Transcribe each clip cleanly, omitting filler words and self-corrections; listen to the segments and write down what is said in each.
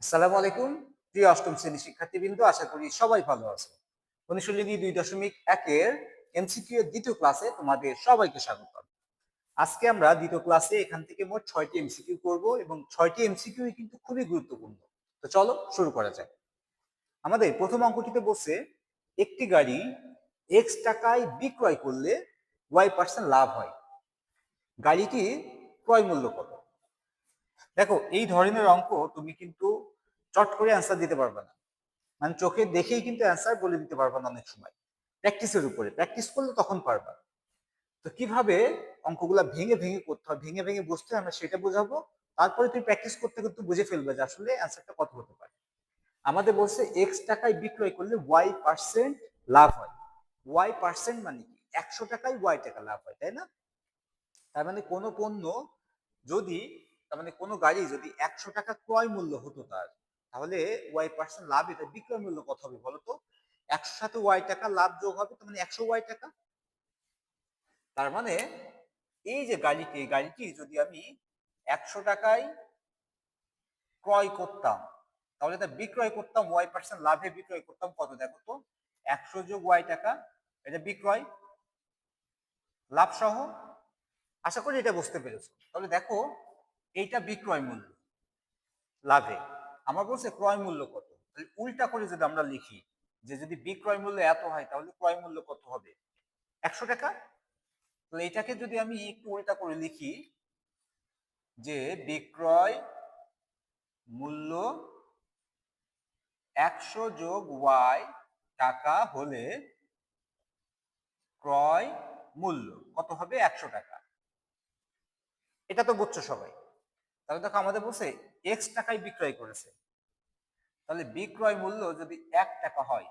আসসালামু আলাইকুম প্রিয় অষ্টম শ্রেণীর শিক্ষার্থীবৃন্দ, আশা করি সবাই ভালো আছে। অনুশীলনী 2.1 এমসিকিউ এর দ্বিতীয় ক্লাসে তোমাদের সবাইকে স্বাগত। আজকে আমরা দ্বিতীয় ক্লাসে এখান থেকে মোট 6টি এমসিকিউ করব এবং 6টি এমসিকিউ কিন্তু খুবই গুরুত্বপূর্ণ। তো চলো শুরু করা যাক। আমাদের প্রথম অঙ্কটিতে বলছে একটি গাড়ি এক্স টাকায় বিক্রয় করলে ওয়াই% লাভ হয়। গাড়িটি ক্রয় মূল্য কত? দেখো, এই ধরনের অঙ্ক তুমি কিন্তু চট করে অ্যান্সার দিতে পারবে না, মানে চোখে দেখেই কিন্তু অ্যান্সার বলে দিতে পারবা না। অনেক সময় প্র্যাকটিসের উপরে প্র্যাকটিস করলে তখন পারবা। তো কিভাবে অঙ্কগুলা ভেঙে ভেঙে করতে হয়, ভেঙে ভেঙে বুঝতে হয়, আমরা সেটা বোঝাবো। তারপরে তুমি প্র্যাকটিস করতে করতে বুঝে ফেলবে যে আসলে অ্যান্সারটা কত হতে পারে। আমাদের বলছে এক্স টাকায় বিক্রয় করলে ওয়াই% লাভ হয়। ওয়াই% মানে কি? 100 টাকায় ওয়াই টাকা লাভ হয়, তাই না? তার মানে কোনো পণ্য যদি, তার মানে কোনো গাড়ি যদি 100 টাকা ক্রয় মূল্য হতো তার, তাহলে ওয়াই% লাভ, এটা বিক্রয় মূল্য কত হবে বলো তো? 100 সাথে ওয়াই টাকা লাভ যোগ হবে, তার মানে 100 ওয়াই টাকা। তার মানে এই যে গাড়িটি যদি আমি 100 টাকায় ক্রয় করতাম, তাহলে এটা বিক্রয় করতাম ওয়াই% লাভে বিক্রয় করতাম কত? দেখো তো, 100 যোগ ওয়াই টাকা, এটা বিক্রয় লাভ সহ। আশা করি এটা বুঝতে পেরেছো। তাহলে দেখো, এইটা বিক্রয় মূল্য লাভে, আমার বলছে ক্রয় মূল্য কত। তাহলে উল্টা করে যদি আমরা লিখি যে যদি বিক্রয় মূল্য এত হয় তাহলে ক্রয় মূল্য কত হবে? 100 টাকা। তাহলে এটাকে যদি আমি একটু উল্টা করে লিখি যে বিক্রয় মূল্য 100 যোগ ওয়াই টাকা হলে ক্রয় মূল্য কত হবে? 100 টাকা। এটা তো বুঝছো সবাই। তাহলে দেখো, আমাদের বলছে এক্স টাকায় বিক্রয় করেছে, তাহলে বিক্রয় মূল্য যদি 1 টাকা হয়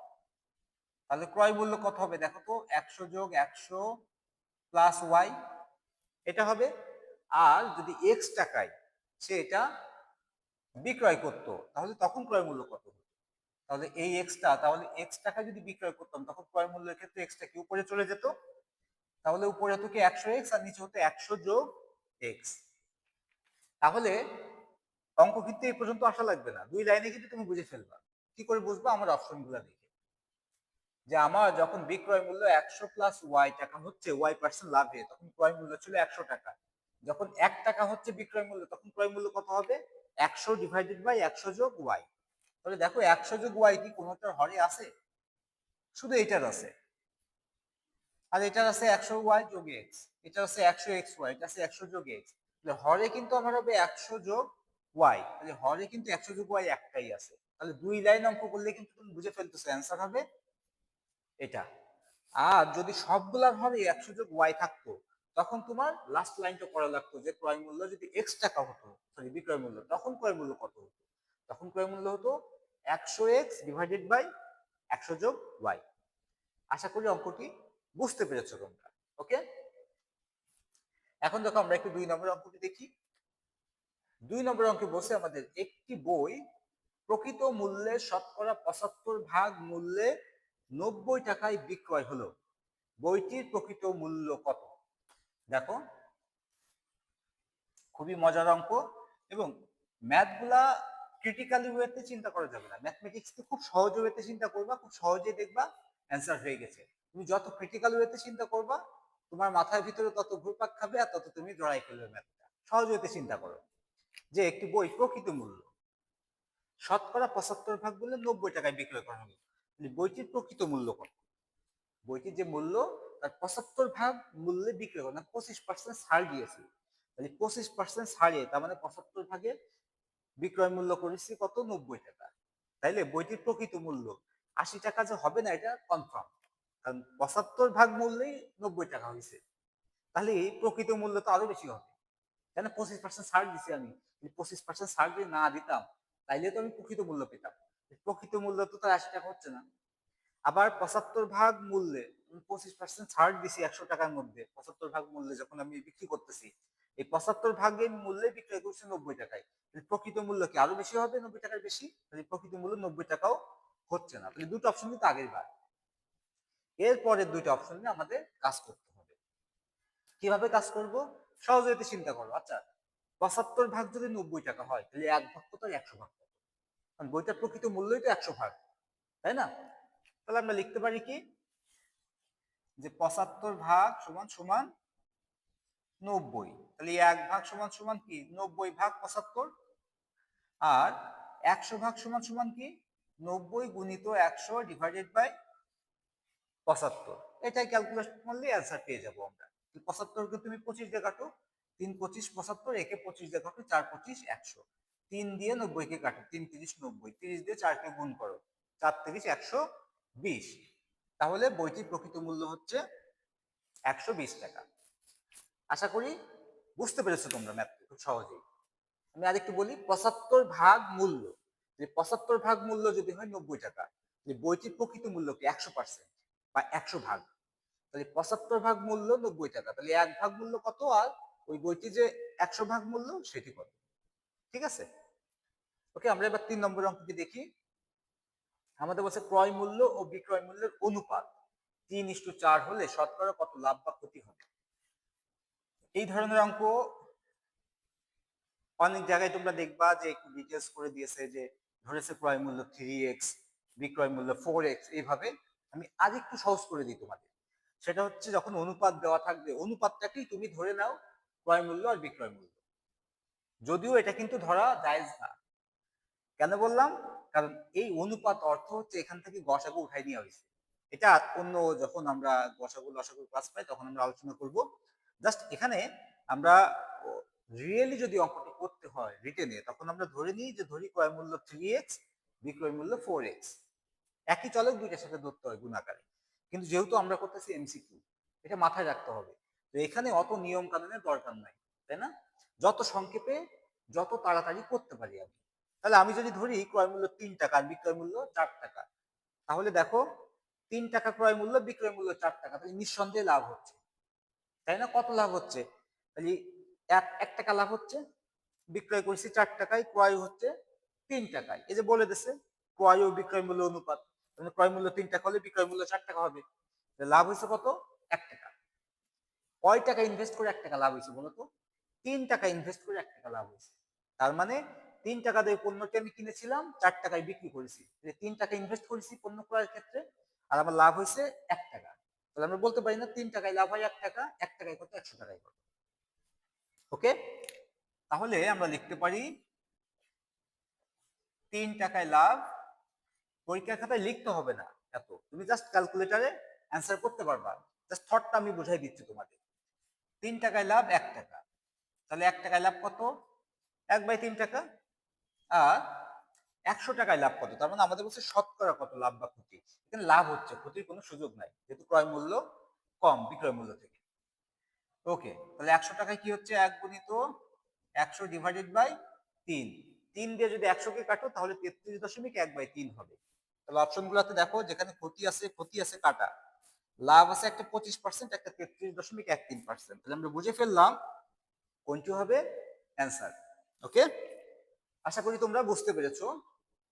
তাহলে ক্রয় মূল্য কত হবে? দেখো তো, 100 যোগ 100 প্লাস ওয়াই, এটা হবে। আর যদি এক্স টাকায় সে এটা বিক্রয় করতো তাহলে তখন ক্রয় মূল্য কত হতো? তাহলে এই এক্সটা, তাহলে এক্স টাকা যদি বিক্রয় করতাম তখন ক্রয় মূল্যের ক্ষেত্রে এক্সটা কি উপরে চলে যেত? তাহলে উপরে হতো কি 100x আর নিচে হতো 100 যোগ এক্স। তাহলে অঙ্ক কিন্তু এই পর্যন্ত আসা লাগবে না, 2 লাইনে কিন্তু তুমি বুঝে ফেলবা। কি করে বুঝবা? আমার অপশনগুলো দেখে, যে আমার যখন বিক্রয় মূল্য 100 প্লাস ওয়াই টাকা হচ্ছে ওয়াই% লাভে, তখন ক্রয় মূল্য ছিল 100 টাকা। যখন 1 টাকা হচ্ছে বিক্রয় মূল্য, তখন ক্রয় মূল্য কত হবে? 100 ডিভাইডেড বাই 100 যোগ ওয়াই। তাহলে দেখো, 100 যোগ ওয়াই কি কোনোটার হরে আছে? শুধু এটার আছে। আর এটার আছে 100 ওয়াই যোগ এক্স, এটা আছে 100 এক্স ওয়াই, এটা আছে 100 যোগ এক্স। তাহলে হরে কিন্তু আমার হবে 100 যোগ ওয়াই, তাহলে হরে কিন্তু 100 যোগ ওয়াই একটাই আছে। তাহলে 2 লাইন অঙ্ক করলে কিন্তু তুমি বুঝে ফেলতেছো অ্যান্সার হবে এটা। আর যদি সবগুলার হরে 100 যোগ ওয়াই থাকতো, তখন তোমার লাস্ট লাইনটা করা লাগতো যে ক্রয় মূল্য যদি এক্স টাকা হতো, সরি বিক্রয় মূল্য, তখন ক্রয় মূল্য কত হতো? তখন ক্রয় মূল্য হতো 100x ডিভাইডেড বাই 100 যোগ ওয়াই। আশা করি অঙ্কটি বুঝতে পেরেছো তোমরা। ওকে, এখন দেখো আমরা একটু 2 নম্বর অঙ্কটি দেখি। 2 নম্বর অঙ্কে বসে আমাদের একটি বই প্রকৃত মূল্যে শতকরা 75 ভাগ মূল্যে 90 টাকায় বিক্রয় হলো, বইটির প্রকৃত মূল্য কত? দেখো, খুবই মজার অঙ্ক। এবং ম্যাথগুলা ক্রিটিক্যালি ওয়েতে চিন্তা করা যাবে না, ম্যাথমেটিক্সকে খুব সহজ ওয়েতে চিন্তা করবা, খুব সহজেই দেখবা অ্যান্সার হয়ে গেছে। তুমি যত ক্রিটিক্যাল ওয়েতে চিন্তা করবা, তোমার মাথার ভিতরে তত ঘুরপাক খাবে আর তত তুমি জড়াই ফেলবে ম্যাথটা। সহজ ওয়েতে চিন্তা করো যে একটি বই প্রকৃত মূল্য শতকরা 75 ভাগ বলে 90 টাকায় বিক্রয় করা হলো, বইটির প্রকৃত মূল্য কত? বইটির যে মূল্য, তার 75 ভাগ মূল্যে বিক্রয় করে, না 25% ছাড় দিয়েছি। তাহলে 25% ছাড়ে, তার মানে 75 ভাগে বিক্রয় মূল্য করেছি কত? 90 টাকা। তাইলে বইটির প্রকৃত মূল্য 80 টাকা যে হবে না, এটা কনফার্ম, কারণ 75 ভাগ মূল্যেই 90 টাকা হয়েছে। তাহলে এই প্রকৃত মূল্য তো আরো বেশি হবে, কেন? 25% ছাড় দিছি আমি। 25% ছাড় যদি না দিতাম তাইলে তো আমি প্রকৃত মূল্য পেতাম। প্রকৃত মূল্য তো তার 80 টাকা হচ্ছে না। আবার 75 ভাগ মূল্যে 25% ছাড় দিছি 100 টাকার মধ্যে, 75 ভাগ মূল্যে যখন আমি বিক্রি করতেছি, এই 75 ভাগের মূল্যে বিক্রয় করছি 90 টাকায়, প্রকৃত মূল্য কি আরো বেশি হবে? 90 টাকার বেশি। তাহলে প্রকৃত মূল্য 90 টাকাও হচ্ছে না। তাহলে দুটো অপশন কিন্তু আগের বার। এরপরে দুইটা অপশন নিয়ে আমাদের কাজ করতে হবে। কিভাবে কাজ করব? সহজে চিন্তা করো। আচ্ছা, 75 ভাগ যদি 90 টাকা হয়, তাহলে 1 ভাগ কত আর 100 ভাগ কত? কারণ বইটার প্রকৃত মূল্যই তো 100 ভাগ, তাই না? তাহলে আমরা লিখতে পারি কি যে 75 ভাগ সমান সমান 90। তাহলে 1 ভাগ সমান সমান কি 90 ভাগ 75, আর 100 ভাগ সমান সমান কি 90 × 100 / 75। এটাই ক্যালকুলেশন করলে অ্যান্সার পেয়ে যাবো আমরা। 75কে তুমি 25 দিয়ে কাটো, 3 25 75, একে 25 দিয়ে কাটো, 4 25 100, 3 দিয়ে 90কে কাটো, 3 30 90, 30 দিয়ে 4কে গুণ করো, 4 30 120। তাহলে বইটির প্রকৃত মূল্য হচ্ছে 120 টাকা। আশা করি বুঝতে পেরেছো তোমরা ম্যাথ খুব সহজেই। আমি আরেকটু বলি, 75 ভাগ মূল্য, যে 75 ভাগ মূল্য যদি হয় 90 টাকা, যে বইটির প্রকৃত মূল্য কি 100% বা 100 ভাগ, তাহলে 75 ভাগ মূল্য 90 টাকা, তাহলে 1 ভাগ মূল্য কত, আর ওই বইটি যে 100 ভাগ মূল্য সেটি কত। ঠিক আছে, ওকে। আমরা এবার 3 নম্বর অঙ্কটি দেখি। আমাদের বলছে ক্রয় মূল্য ও বিক্রয় মূল্যের অনুপাত 3:4 হলে শতকরা কত লাভ বা ক্ষতি হবে। এই ধরনের অঙ্ক অনেক জায়গায় তোমরা দেখবা যে একটু ডিটেলস করে দিয়েছে, যে ধরেছে ক্রয় মূল্য 3x, বিক্রয় মূল্য 4x। এইভাবে আমি আরেকটু সহজ করে দিই তোমাদের। সেটা হচ্ছে যখন অনুপাত দেওয়া থাকবে, অনুপাতটাকেই তুমি ধরে নাও ক্রয় মূল্য আর বিক্রয় মূল্য, যদিও এটা কিন্তু ধরা জায়েজ না। কেন বললাম? কারণ এই অনুপাত অর্থ হচ্ছে এখান থেকে গসাগু উঠাই নেওয়া হয়েছে। এটা অন্য যখন আমরা গসাগু লসাগু ক্লাস পাই তখন আমরা আলোচনা করব। জাস্ট এখানে আমরা রিয়েলি যদি অঙ্কটি করতে হয় রিটেনে, তখন আমরা ধরে নিই যে ধরি ক্রয় মূল্য 3x, বিক্রয় মূল্য 4x, একই চলক দুইটার সাথে ধরতে হয় গুণাকারে। কিন্তু যেহেতু আমরা করতেছি এমসিকিউ, এটা মাথায় রাখতে হবে। তো এখানে অত নিয়ম কানুনের দরকার নাই, তাই না? যত সংক্ষেপে যত তাড়াতাড়ি করতে পারি আমি। তাহলে আমি যদি ধরি ক্রয় মূল্য 3 টাকা আর বিক্রয় মূল্য 4 টাকা, তাহলে দেখো 3 টাকা ক্রয় মূল্য, বিক্রয় মূল্য 4 টাকা, তাহলে নিঃসন্দেহে লাভ হচ্ছে, তাই না? কত লাভ হচ্ছে? তাহলে 1 টাকা লাভ হচ্ছে। বিক্রয় করছি 4 টাকায়, ক্রয় হচ্ছে 3 টাকায়। এই যে বলে দিছে ক্রয় ও বিক্রয় মূল্য অনুপাত, মানে ক্রয় মূল্য 3 টাকা হলে বিক্রয় মূল্য 4 টাকা হবে। লাভ হয়েছে কত? 1 টাকা। কয় টাকা ইনভেস্ট করে 1 টাকা লাভ হয়েছে বলো তো? 3 টাকা ইনভেস্ট করে 1 টাকা লাভ হয়েছে। তার মানে 3 টাকা দিয়ে পণ্যটি আমি কিনেছিলাম, 4 টাকায় বিক্রি করেছি। 3 টাকা ইনভেস্ট করেছি পণ্য ক্রয়ের ক্ষেত্রে, আর আমার লাভ হয়েছে 1 টাকা। তাহলে আমরা বলতে পারি না 3 টাকায় লাভ হয় 1 টাকা, 1 টাকায় কত, 100 টাকায় কত। ওকে, তাহলে আমরা লিখতে পারি 3 টাকায় লাভ। পরীক্ষার খাতায় লিখতে হবে না এত, তুমি জাস্ট ক্যালকুলেটরে অ্যান্সার করতে পারবা। জাস্ট থটটা আমি বুঝাই দিচ্ছি তোমাদের। 3 টাকায় লাভ 1 টাকা, তাহলে 1 টাকায় লাভ কত? 1/3 টাকা। আর 100 টাকায় লাভ কত? তার মানে আমাদের বলছে শতকরা কত লাভ বা ক্ষতি। এখানে লাভ হচ্ছে, ক্ষতির কোনো সুযোগ নাই, যেহেতু ক্রয় মূল্য কম বিক্রয় মূল্য থেকে। ওকে, তাহলে 100 টাকায় কি হচ্ছে? 1 গুণিত 100 ডিভাইডেড বাই 3। 3 দিয়ে যদি 100কে কাটো তাহলে 33.1/3 হবে। তাহলে অপশনগুলোতে দেখো, যেখানে ক্ষতি আছে ক্ষতি আছে কাটা, লাভ আছে একটা 25%, একটা 33.13%। তাহলে আমরা বুঝে ফেললাম কোনটি হবে অ্যান্সার। ওকে, আশা করি তোমরা বুঝতে পেরেছো।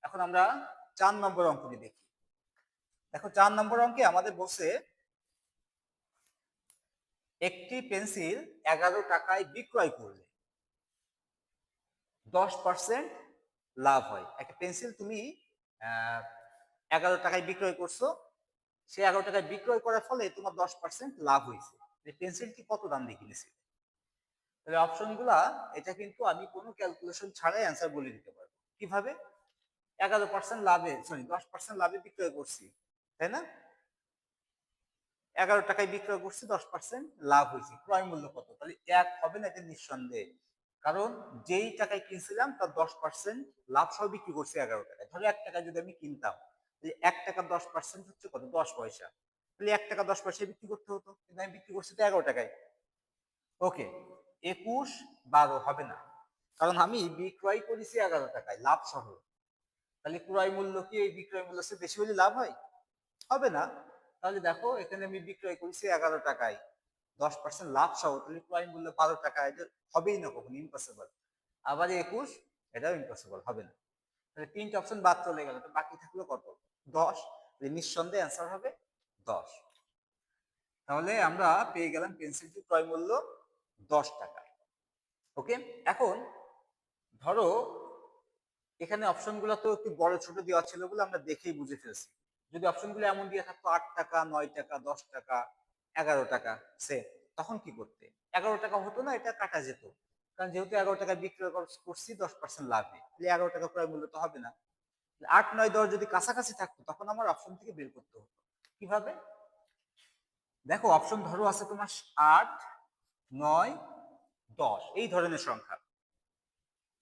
এখন আমরা 4 নম্বর অঙ্কটি দেখি। দেখো 4 নম্বর অঙ্কে আমাদের বলছে একটি পেন্সিল 11 টাকায় বিক্রয় করলে 10% লাভ হয়। একটা পেন্সিল তুমি 11 টাকায় বিক্রয় করছো, সে 11 টাকায় বিক্রয় করার ফলে তোমার 10% লাভ হয়েছে। পেন্সিলটি কত দাম দিয়ে কিনেছি? তাহলে অপশনগুলা, এটা কিন্তু আমি কোনো ক্যালকুলেশন ছাড়াই অ্যান্সার বলে দিতে পারবো। কিভাবে? 11% লাভে, সরি 10% লাভে বিক্রয় করছি, তাই না? 11 টাকায় বিক্রয় করছি, 10% লাভ হয়েছে, ক্রয় মূল্য কত? তাহলে 1 হবে না, এটা নিঃসন্দেহে। কারণ যেই টাকায় কিনছিলাম তার 10% লাভ সহ বিক্রি করছি 11 টাকায়। ধরো 1 টাকায় যদি আমি কিনতাম, তাহলে 1 টাকা 10% হচ্ছে কত? 10 পয়সা। তাহলে 1 টাকা 10 পয়সায় বিক্রি করতে হতো, কিন্তু আমি বিক্রি করছি তো 11 টাকায়। ওকে, 21 12 হবে না, কারণ আমি বিক্রয় করেছি 11 টাকায় লাভ সহ। তাহলে ক্রয় মূল্য কি এই বিক্রয় মূল্য চেয়ে বেশি হলে লাভ হয়? হবে না। তাহলে দেখো এখানে আমি বিক্রয় করেছি 11 টাকায়, 10% লাভ সহ, তাহলে ক্রয় মূল্য 12 টাকা, এটা হবেই না, কখনো ইম্পসিবল। আবার 21, এটাও ইম্পসিবল, হবে না। তাহলে 3টে অপশন বাদ চলে গেল, তো বাকি থাকলো কত? 10। নিঃসন্দেহে অ্যান্সার হবে 10। তাহলে আমরা পেয়ে গেলাম পেন্সিলটির ক্রয় মূল্য 10 টাকা। ওকে, এখন ধরো এখানে অপশনগুলো তো একটু বড় ছোট দেওয়া ছিল বলে আমরা দেখেই বুঝে ফেলছি। যদি অপশনগুলো এমন দিয়ে থাকতো 8 টাকা, 9 টাকা, 10 টাকা, 11 টাকা সে, তখন কি করতে? 11 টাকা হতো না, এটা কাটা যেত। কারণ যেহেতু 11 টাকায় বিক্রয় করছি 10% লাভে, তাহলে 11 টাকা ক্রয় মূল্য তো হবে না। 8, 9, 10 যদি কাছাকাছি থাকতো তখন আমার অপশন থেকে বের করতে হতো। কিভাবে? দেখো অপশন ধরো আছে তোমার 8, 9, 10 এই ধরনের সংখ্যা।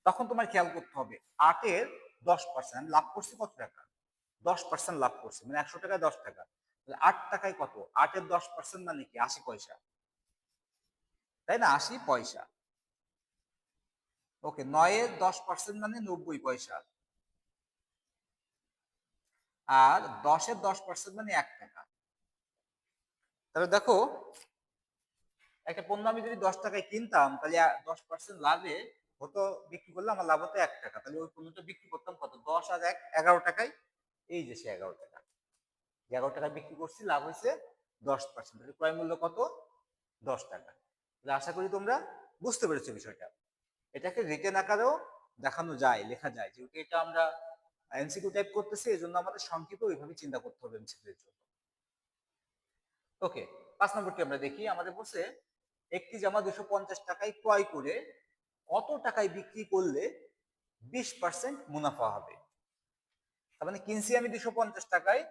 তখন তোমার খেয়াল করতে হবে 8-এর 10%, আমি লাভ করছি কত টাকা? 10% লাভ করছি, মানে 100 টাকায় 10 টাকা। 8 টাকায় কত? 8-এর 10% মানে কি? 80 পয়সা, তাই না? 80 পয়সা। ওকে, 9-এর 10% মানে 90 পয়সা, আর 10-এর 10% মানে 1 টাকা। তাহলে দেখো একটা পণ্য আমি যদি 10 টাকায় কিনতাম, তাহলে 10% লাভে হতো, বিক্রি করলে আমার লাভ হতো 1 টাকা। তাহলে ওই পণ্যটা বিক্রি করতাম কত? 10 আর 1 11 টাকায়। এই যে সে 11 টাকা, 11 টাকায় বিক্রি করছি, লাভ হয়েছে 10%। তাহলে ক্রয় মূল্য কত? 10 টাকা। তাহলে আশা করি তোমরা বুঝতে পেরেছো বিষয়টা। এটাকে রিটেন আকারেও দেখানো যায়, লেখা যায়, যেহেতু এটা আমরা এমসিকিউ টাইপ করতেছি, এই জন্য আমাদের সংক্ষেপে ওইভাবে চিন্তা করতে হবে এমসিকিউ এর জন্য। ওকে, 5 নম্বরটি আমরা দেখি। আমাদের বলছে একটি জামা 250 টাকায় ক্রয় করে কত টাকায় বিক্রি করলে 20% মুনাফা হবে? তার মানে কিনছি আমি 250 টাকায়,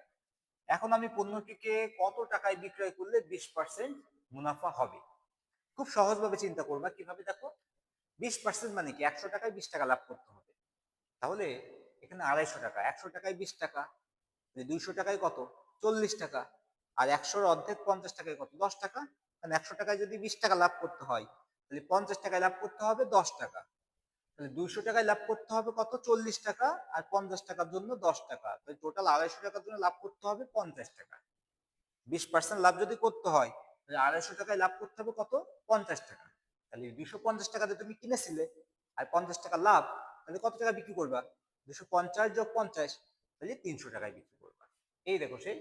এখন আমি পণ্যটিকে কত টাকায় বিক্রয় করলে 20% মুনাফা হবে? খুব সহজভাবে চিন্তা করবা। কিভাবে? দেখো 20% মানে কি? 100 টাকায় 20 টাকা লাভ করতে হবে। তাহলে এখানে 250 টাকা, 100 টাকায় 20 টাকা, 200 টাকায় কত? 40 টাকা। আর 100-র অর্ধেক 50 টাকায় কত? 10 টাকা। মানে 100 টাকায় যদি 20 টাকা লাভ করতে হয়, তাহলে 50 টাকায় লাভ করতে হবে 10 টাকা। তাহলে 200 টাকায় লাভ করতে হবে কত? 40 টাকা। আর 50 টাকার জন্য 10 টাকা, তাহলে টোটাল 250 টাকার জন্য লাভ করতে হবে 50 টাকা। 20% লাভ যদি করতে হয়, তাহলে 250 টাকায় লাভ করতে হবে কত? 50 টাকা। তাহলে 250 টাকাতে তুমি কিনেছিলে, আর 50 টাকা লাভ, তাহলে কত টাকা বিক্রি করবা? 250 যোগ 50, তাহলে 300 টাকায় বিক্রি করবা। এই দেখো সেই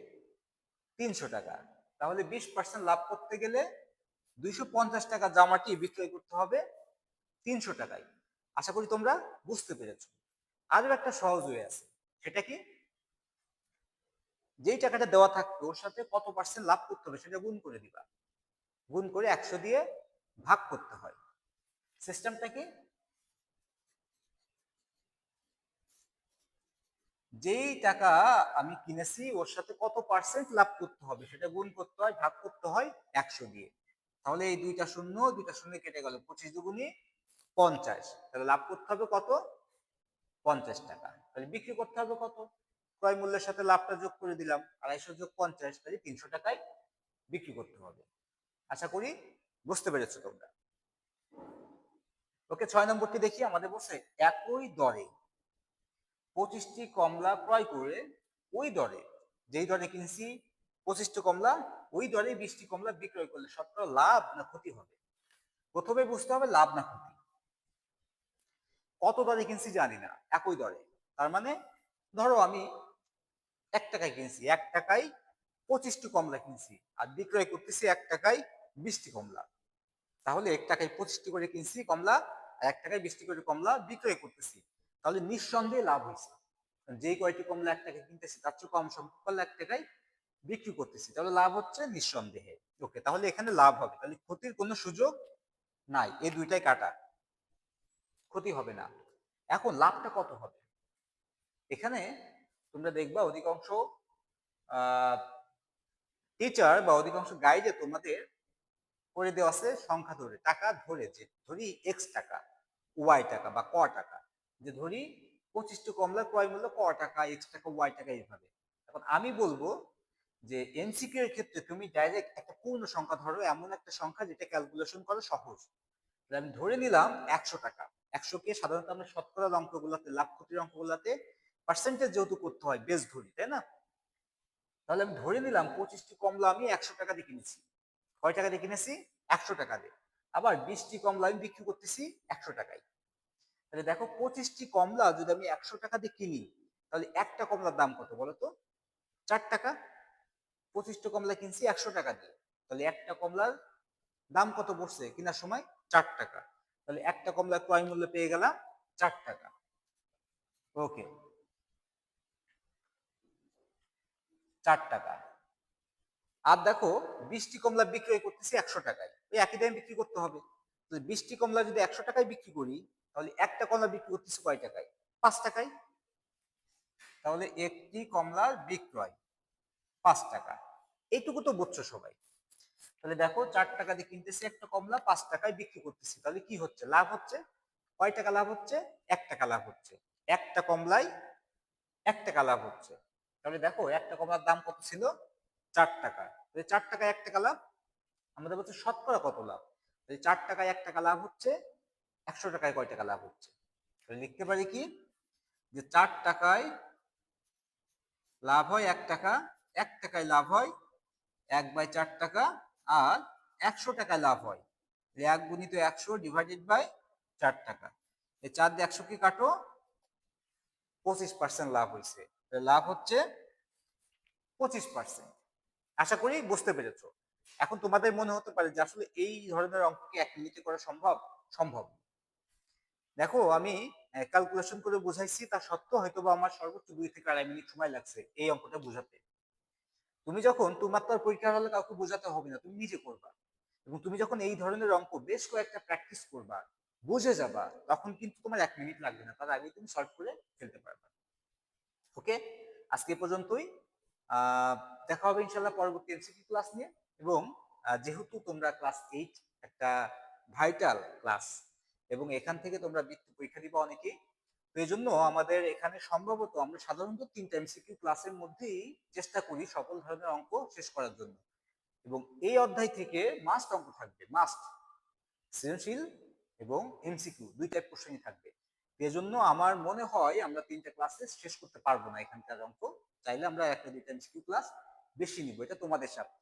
300 টাকা। তাহলে 20% লাভ করতে গেলে 250 টাকা জামাটি বিক্রয় করতে হবে 300 টাকায়। আশা করি তোমরা বুঝতে পেরেছো। আরো একটা সহজ ওয়ে আছে, সেটা কি? যেই টাকাটা দেওয়া থাকবে ওর সাথে কত পার্সেন্ট লাভ করতে হবে সেটা গুণ করে দিবা। গুণ করে 100 দিয়ে ভাগ করতে হয়। সিস্টেমটা কি? যেই টাকা আমি কিনেছি ওর সাথে কত পার্সেন্ট লাভ করতে হবে সেটা গুণ করতে হয়, ভাগ করতে হয় 100 দিয়ে। তাহলে এই দুইটা শূন্য দুইটা শূন্য কেটে গেল, 25 দুগুণে 50। তাহলে লাভ করতে হবে কত? 50 টাকা। তাহলে বিক্রি করতে হবে কত? ক্রয় মূল্যের সাথে লাভটা যোগ করে দিলাম, 250 যোগ 50, তাহলে 300 টাকায় বিক্রি করতে হবে। আশা করি বুঝতে পেরেছো তোমরা। ওকে, 6 নম্বরটি দেখি। আমাদের বলছে একই দরে 25টি কমলা ক্রয় করে ওই দরে, যেই দরে কিনছি 25টি কমলা, ওই দরে 20টি কমলা বিক্রয় করলে শতকরা লাভ না ক্ষতি হবে? প্রথমে বুঝতে হবে লাভ না ক্ষতি। কত দরে কিনছি জানি না, একই দরে, তার মানে ধরো আমি 1 টাকায় কিনছি, 1 টাকায় 25টি কমলা কিনছি, আর বিক্রয় করতেছি 1 টাকায় 20টি কমলা। তাহলে 1 টাকায় 25টি করে কিনছি কমলা, আর 1 টাকায় 20টি করে কমলা বিক্রয় করতেছি। তাহলে নিঃসন্দেহে লাভ হয়েছে। যে কয়টি কমলা 1 টাকায় কিনতেছি তার চেয়ে কম সংখ্যক কমলা 1 টাকায় বিক্রি করতেছি, তাহলে লাভ হচ্ছে নিঃসন্দেহে। ওকে, তাহলে এখানে লাভ হবে, তাহলে ক্ষতির কোনো সুযোগ নাই, এই দুইটাই কাটা, ক্ষতি হবে না। এখন লাভটা কত হবে? এখানে তোমরা দেখবা অধিকাংশ টিচার বা অধিকাংশ গাইডে তোমাদের করে দেওয়া আছে সংখ্যা ধরে, টাকা ধরে, যে ধরি এক্স টাকা, ওয়াই টাকা বা ক টাকা, যে ধরি 25টি কমলা ক্রয় মূল্য ক টাকা, এক্স টাকা, ওয়াই টাকা, এইভাবে। এখন আমি বলবো যে এমসিকিউ এর ক্ষেত্রে তুমি ডাইরেক্ট একটা পূর্ণ সংখ্যা ধরো, এমন একটা সংখ্যা যেটা ক্যালকুলেশন করা সহজ। আমি ধরে নিলাম 100 টাকা। 100 কে সাধারণত আমরা শতকরার অঙ্কগুলোতে, লাভ ক্ষতির অঙ্কগুলোতে পার্সেন্টেজ যেহেতু করতে হয়, বেশ ধরি, তাই না? তাহলে আমি ধরে নিলাম 25টি কমলা আমি 100 টাকা দিয়ে কিনেছি। কয় টাকা দিয়ে কিনেছি? 100 টাকা দিয়ে। আবার 20টি কমলা আমি বিক্রি করতেছি 100 টাকায়। তাহলে দেখো 25টি কমলা যদি আমি 100 টাকা দিয়ে কিনি, তাহলে একটা কমলার দাম কত বলো তো? 4 টাকা। 25টি কমলা কিনছি 100 টাকা দিয়ে, তাহলে একটা কমলার দাম কত পড়ছে কেনার সময়? 4 টাকা। তাহলে একটা কমলা ক্রয় মূল্য পেয়ে গেলাম 4 টাকা। ওকে, 4 টাকা। আর দেখো 20টি কমলা বিক্রয় করতেছি 100 টাকায়, ওই একই দামে বিক্রি করতে হবে। তাহলে 20টি কমলা যদি 100 টাকায় বিক্রি করি, তাহলে একটা কমলা বিক্রি করতেছি কয় টাকায়? 5 টাকায়। তাহলে একটি কমলার বিক্রয় 5 টাকা। এইটুকু তো বুঝছো সবাই। তাহলে দেখো 4 টাকা দিয়ে কিনতেছি একটা কমলা, 5 টাকায় বিক্রি করতেছি, তাহলে কি হচ্ছে? লাভ হচ্ছে। কয় টাকা লাভ হচ্ছে? 1 টাকা লাভ হচ্ছে। একটা কমলায় 1 টাকা লাভ হচ্ছে। তাহলে দেখো একটা কমলার দাম কত ছিল? 4 টাকা। তাহলে 4 টাকায় 1 টাকা লাভ। আমাদের বলছে শতকরা কত লাভ। তাহলে 4 টাকায় 1 টাকা লাভ হচ্ছে, 100 টাকায় কয় টাকা লাভ হচ্ছে? তাহলে লিখতে পারি কি, যে 4 টাকায় লাভ হয় 1 টাকা, 1 টাকায় লাভ হয় 1/4 টাকা, আর 100 টাকায় লাভ হয় 1 গুণিত 100 ডিভাইডেড বাই 4 টাকা। এই 4 দিয়ে 100 কে কাটো, 25% লাভ হয়েছে। লাভ হচ্ছে 25%। আশা করি বুঝতে পেরেছো। এখন তোমাদের মনে হতে পারে যে আসলে এই ধরনের অঙ্ক কি 1 মিনিটে করা সম্ভব? সম্ভব। দেখো আমি ক্যালকুলেশন করে বুঝাইছি, তা সত্ত্বেও হয়তো বা আমার সর্বোচ্চ 2 থেকে 2.5 মিনিট সময় লাগছে এই অঙ্কটা বোঝাতে। তুমি যখন, তোমার তো আর পরীক্ষার হলে কাউকে বোঝাতে হবে না, তুমি নিজে করবা। এবং তুমি যখন এই ধরনের অঙ্ক বেশ কয়েকটা প্র্যাকটিস করবা, বুঝে যাবা, তখন কিন্তু তোমার 1 মিনিট লাগবে না, তার আগে তুমি সলভ করে ফেলতে পারবা। ওকে, আজকে এ পর্যন্তই। আহ, দেখা হবে ইনশাল্লাহ পরবর্তী এমসিকিউ ক্লাস নিয়ে। এবং যেহেতু তোমরা ক্লাস 8 একটা ভাইটাল ক্লাস, এবং এখান থেকে তোমরা বৃত্তি পরীক্ষা দিবা অনেকেই, তো এই জন্য আমাদের এখানে সম্ভবত আমরা সাধারণত 3টা এমসিকিউ ক্লাসের মধ্যেই চেষ্টা করি সকল ধরনের অঙ্ক শেষ করার জন্য। এবং এই অধ্যায় থেকে মাস্ট অঙ্ক থাকবে, মাস্ট। সৃজনশীল এবং এমসিকিউ 2 টাইপ কোশ্চেনই থাকবে। এজন্য আমার মনে হয় আমরা 3টা ক্লাসে শেষ করতে পারবো না এখানকার অঙ্ক। চাইলে আমরা 1-2টা এমসিকিউ ক্লাস বেশি নিব, এটা তোমাদের সাথে।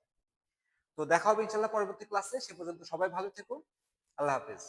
তো দেখা হবে ইনশাল্লাহ পরবর্তী ক্লাসে। সে পর্যন্ত সবাই ভালো থেকো। আল্লাহ হাফেজ।